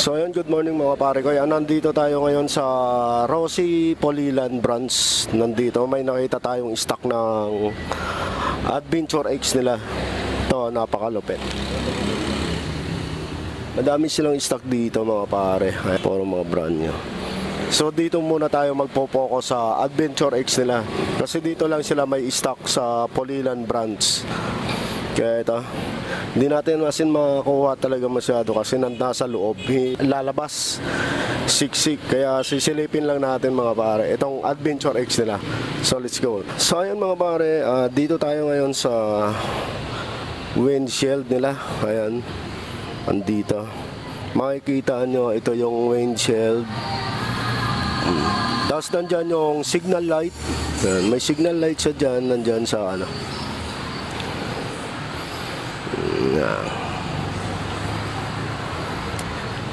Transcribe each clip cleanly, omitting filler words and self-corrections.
So ayun, good morning mga pare ko. Ayan, nandito tayo ngayon sa Rosie Polilan branch. Nandito may nakita tayong stock ng Adventure X nila. Ito, napakalupit. Madami silang stock dito mga pare. Ay, puro mga brand new. So dito muna tayo magpo-focus sa Adventure X nila. Kasi dito lang sila may stock sa Polilan branch. Kaya ito, hindi natin masin makakuha talaga masyado kasi nasa loob, lalabas, siksik. Kaya sisilipin lang natin mga pare itong Adventure X nila. So let's go. So ayun mga pare, dito tayo ngayon sa windshield nila. Ayan, andito makikita nyo, ito yung windshield. Tapos nandyan yung signal light. Ayan, may signal light siya dyan, nandyan sa ano.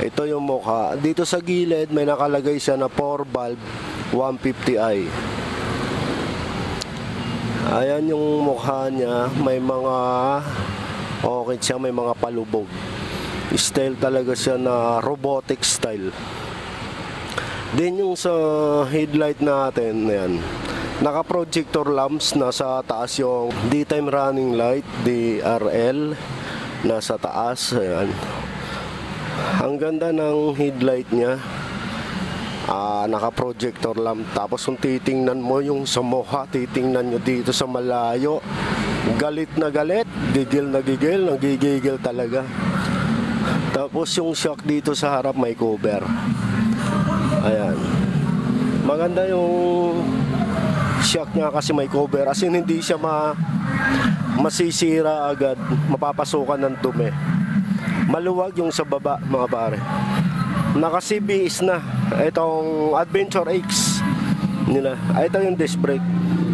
Ito yung mukha. Dito sa gilid may nakalagay siya na 4 valve 150i. Ayan yung mukha niya. May mga okay siya, may mga palubog. Style talaga siya na robotic style. Then yung sa headlight natin, ayan, naka-projector lamps, nasa taas yung daytime running light, DRL, nasa taas. Ayan. Ang ganda ng headlight niya. Naka-projector lamp. Tapos kung titingnan mo yung sa mukha, titingnan nyo dito sa malayo, galit na galit, gigil na gigil, nagigigil talaga. Tapos yung shock dito sa harap may cover. Ayan. Maganda yung shock niya kasi may cover. As in, hindi siya masisira agad, mapapasukan ng dumi. Maluwag yung sa baba mga pare. Naka CBS na itong Adventure X nila. Ito yung disc brake.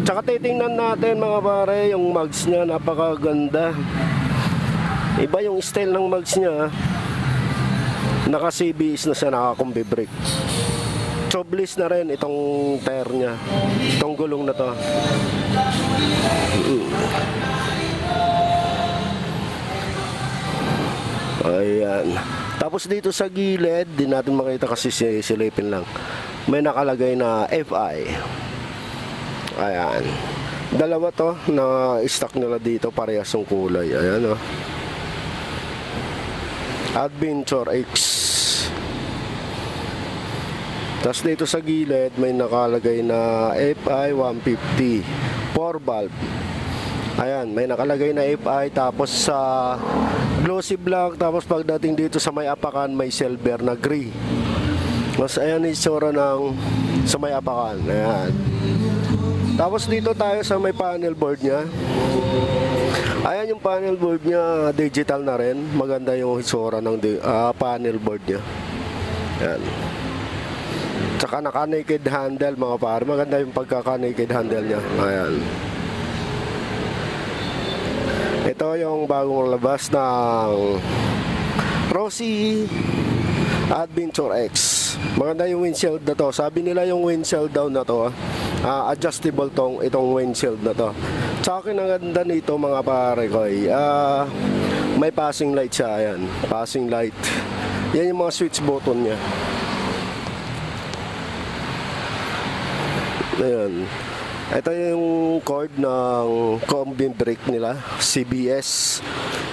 Tsaka titingnan natin mga pare yung mags niya, napakaganda. Iba yung style ng mags niya. Naka CBS na siya, naka combi brake. Tubeless na rin itong tire niya, itong gulong na to. Ayan. Tapos dito sa gilid, di natin makita kasi silipin lang, may nakalagay na FI. Ayan. Dalawa to na stock nila dito, parehas yung kulay. Ayan o, Adventure X. Tapos dito sa gilid may nakalagay na FI 150 4 valve. Ayan, may nakalagay na FI. Tapos sa glossy black. Tapos pagdating dito sa may apakan may silver na gray. Mas ayan yung itsura ng sa may apakan. Ayan. Tapos dito tayo sa may panel board nya. Ayan yung panel board nya, digital na rin. Maganda yung itsura ng panel board nya. Ayan. Tsaka naka-naked handle mga pare. Maganda yung pagkaka-naked handle niya. Ayan. Ito yung bagong labas ng Rosie Adventure X. Maganda yung windshield na to. Sabi nila yung windshield daw na to, adjustable itong windshield na to. Tsaka kinaganda nito mga pare ko, may passing light siya. Ayan. Passing light. Yan yung mga switch button niya. Ayan. Ito yung cord ng combi brake nila, CBS.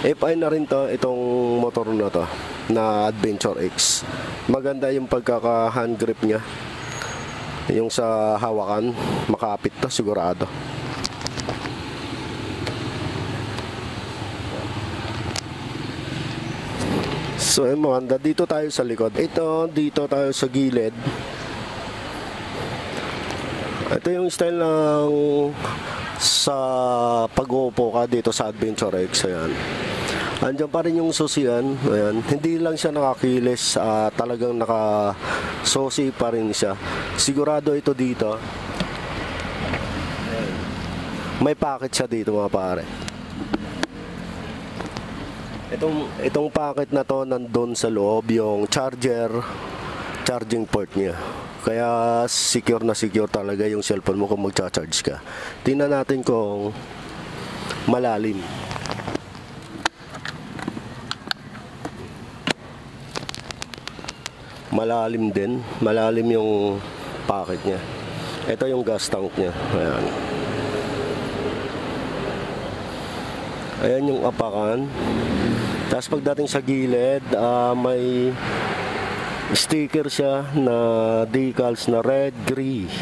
FI na rin to, itong motor na to, na Adventure X. Maganda yung pagkaka-hand grip niya. Yung sa hawakan, makapit to sigurado. So maganda, dito tayo sa likod. Ito, dito tayo sa gilid. Ito yung style ng sa pag-uupo ka dito sa Adventure X. Ayan. Andiyan pa rin yung susian. Ayan. Hindi lang siya nakakilis, talagang nakasusi pa rin siya. Sigurado ito dito. Ayan. May packet siya dito mga pare. Itong packet na to nandun sa loob yung charging port niya. Kaya secure na secure talaga yung cellphone mo kung magcha-charge ka. Tingnan natin kung malalim. Malalim din. Malalim yung pocket niya. Ito yung gas tank niya. Ayan. Ayan yung apakan. Tapos pagdating sa gilid, may sticker siya na decals na red, green.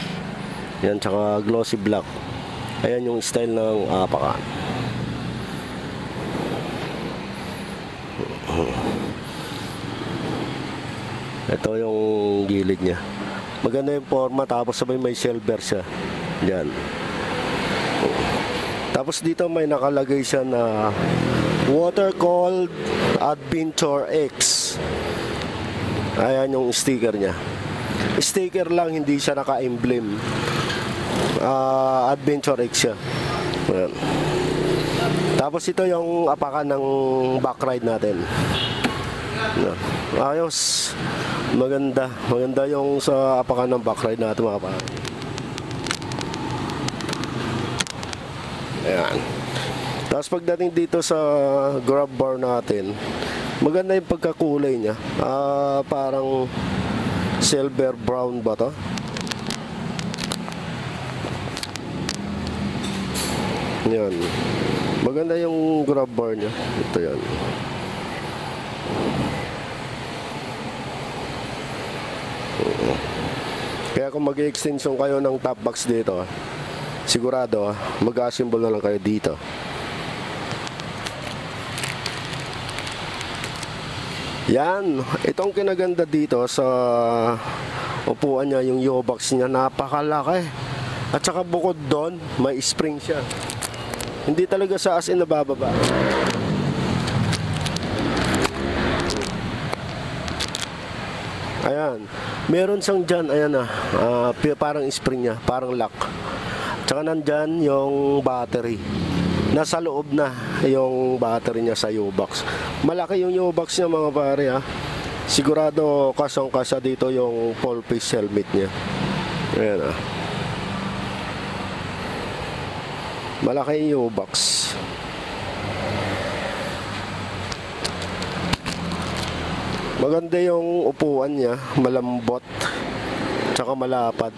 Yan, tsaka glossy black. Ayan yung style ng apakan. Ito yung gilid niya. Maganda yung forma, tapos sabay may silver siya. Yan. Tapos dito may nakalagay siya na Water Cold Adventure X. Ayan yung sticker niya. Sticker lang, hindi siya naka-emblem. Adventure X siya. Ayan. Tapos ito yung apakan ng backride natin. Ayos. Maganda. Maganda yung sa apakan ng backride natin, mga kapatid. Ayan. Tapos pagdating dito sa grab bar natin, maganda yung pagkakulay niya. Parang silver brown ba to? Yan. Maganda yung grab bar niya. Ito yan. Kaya kung mag-extension kayo ng top box dito, sigurado mag-assemble na lang kayo dito. Yan, itong kinaganda dito sa upuan niya, yung U-box niya, napakalaki. At saka bukod doon, may spring siya. Hindi talaga sa as in nabababa. Ayan, meron siyang dyan, ayan parang spring niya, parang lock. Tsaka nandyan yung battery. Nasa loob na yung battery niya sa U-box. Malaki yung U-box niya, mga pare, ha. Sigurado kasang-kasa dito yung full face helmet niya. Ayan, malaki yung U-box. Maganda yung upuan niya, malambot, tsaka malapad.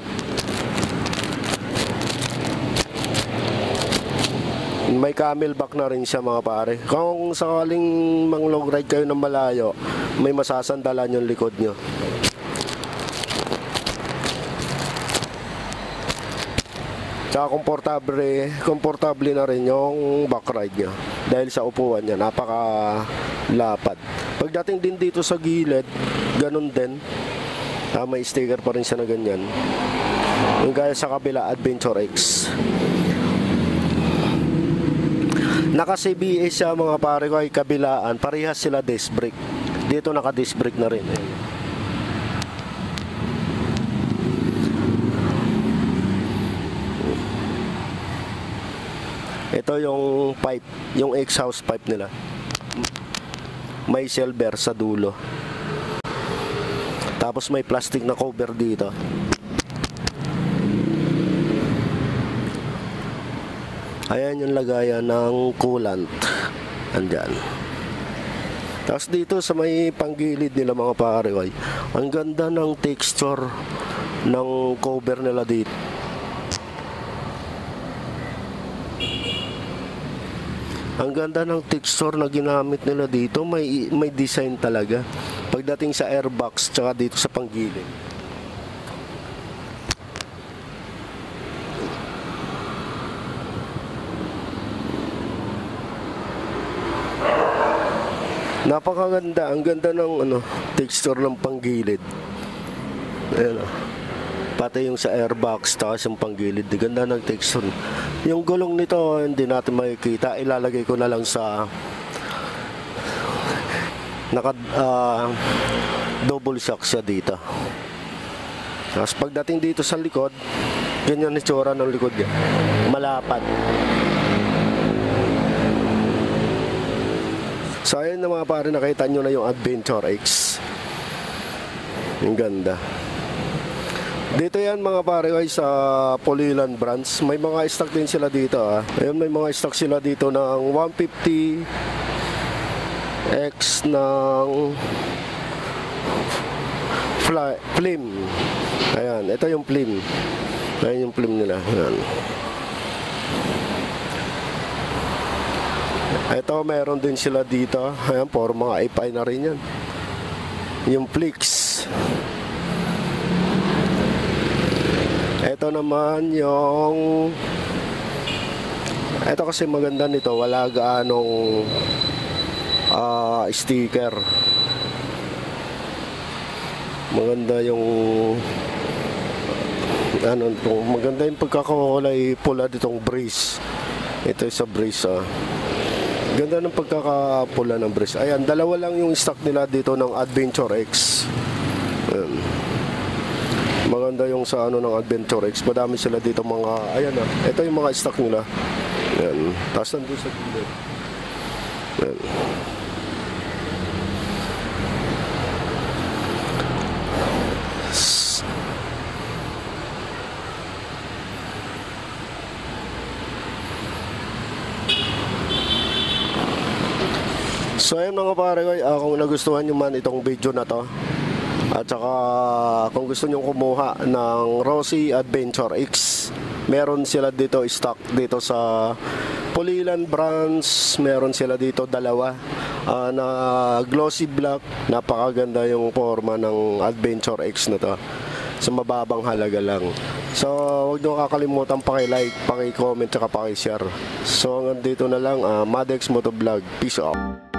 May camelback na rin siya, mga pare. Kung sakaling mang long ride kayo ng malayo, may masasandalan yung likod nyo. Tsaka komportable na rin yung back ride niya. Dahil sa upuan niya, napaka-lapad. Pagdating din dito sa gilid, ganun din. May sticker pa rin siya na ganyan. Yung gaya sa kabila, Adventure X. Naka-CBS siya, mga pare ko, ay kabilaan. Parehas sila disc brake. Dito naka-disc brake na rin. Ito yung pipe, yung exhaust pipe nila. May silver sa dulo. Tapos may plastic na cover dito. Ayan yung lagayan ng coolant. Andyan. Tapos dito sa may panggilid nila, mga pare, ang ganda ng texture ng cover nila dito. Ang ganda ng texture na ginamit nila dito. May design talaga. Pagdating sa airbox, tsaka dito sa panggilid. Napakaganda. Ang ganda ng texture ng panggilid. Ayan, pati yung sa airbox, tapos yung panggilid. Ganda ng texture. Yung gulong nito, hindi natin makikita. Ilalagay ko na lang sa double shock siya dito. Tapos pagdating dito sa likod, ganyan yung tsura ng likod niya. Malapad. So ayun na, mga pare, nakita nyo na yung Adventure X. Yung ganda. Dito yan, mga pare, ay sa Pulilan branch. May mga stock din sila dito, Ayun, may mga stock sila dito ng 150 X ng Flim. Ayan, ito yung Flim. Ayan yung Flim nila. Ayan. Ito, meron din sila dito. Ayan, for mga FI na rin yan. Yung Flix. Ito naman yung... Ito kasi maganda nito, wala gaanong sticker. Maganda yung maganda yung pagkakakulay pula ditong brace. Ito sa brace Ganda ng pagkakapula ng brace. Ayan, dalawa lang yung stock nila dito ng Adventure X. Ayan. Maganda yung sa ng Adventure X. Madami sila dito mga, ayan ito yung mga stock nila. Ayan. Tapos nandun sa gilid. Ayan. So ayun mga pare ko, kung nagustuhan nyo man itong video na to, at saka kung gusto nyo kumuha ng Rossi Adventure X, meron sila dito stock dito sa Pulilan branch. Meron sila dito dalawa na glossy black. Napakaganda yung forma ng Adventure X na to, sa mababang halaga lang. So huwag nyo kakalimutan paki-like, paki-comment, saka paki-share. So hanggang dito na lang, Madex Motovlog. Peace out.